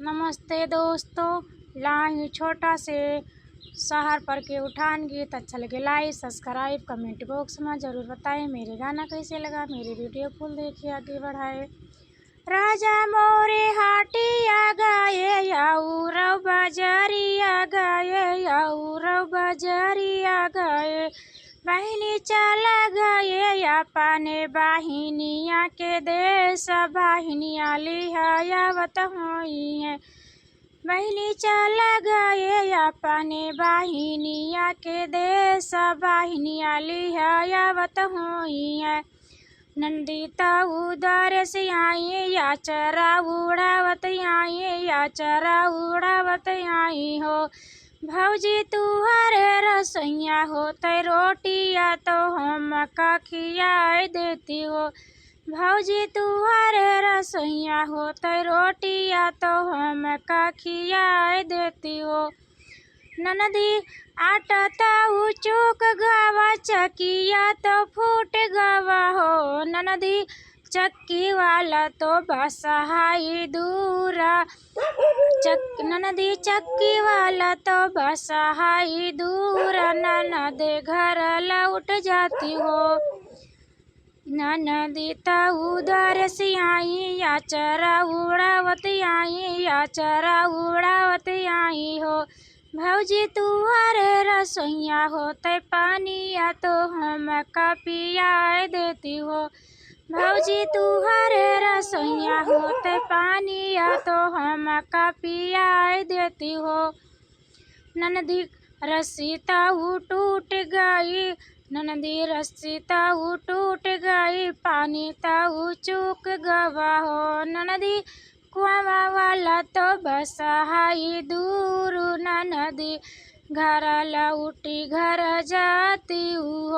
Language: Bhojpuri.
नमस्ते दोस्तों, लाही छोटा से शहर पर के उठान गीत अच्छा लगे लाइक सब्सक्राइब कमेंट बॉक्स में ज़रूर बताएं। मेरे गाना कैसे लगा, मेरी वीडियो फुल देखिए आगे बढ़ाए। राजा मोरे हाटिया गाये रव बजरिया गाये रव बजरिया गाये बहिनी चला गए अपने बाहिनिया के देश बाहिनिया लिहावत हुई है। बहिनी चला गए अपने बाहिनिया के देश बाहिनिया लिहावत हुई है। नंदी उधर से आई या चरा उड़ावत आई या चरा उड़ावत आई हो। भौजी तुहरे रसोइया होते रोटिया तो हम का खियाए देती हो। भौजी तुहरे रसोइया होते रोटिया तो हम का खियाए देती हो। ननदी आटा तो चूक गवा चकिया तो फूट गवा हो। ननदी चक्की वाला तो बसहाई दूरा ननदी चक्की वाला तो बसहाई दूर ननद घर लौट जाती हो। ननदी उधर से आई या चरा उड़ावत आई या चरा उड़ावत आई हो। भौजी तुहरे रसोइया होते पानिया तो हम का पियाए देती हो। भौजी तुहरे रसोइया होते पानिया तो हम का पियाए देती हो। ननदी रस्सी ताऊ टूट गई ननदी रस्सी ताऊ टूट गई पानी ताऊ चूक गवा हो। ननदी कुआं वाला तो बसहाई दूर ननदी घर लौटी घर जाती हो।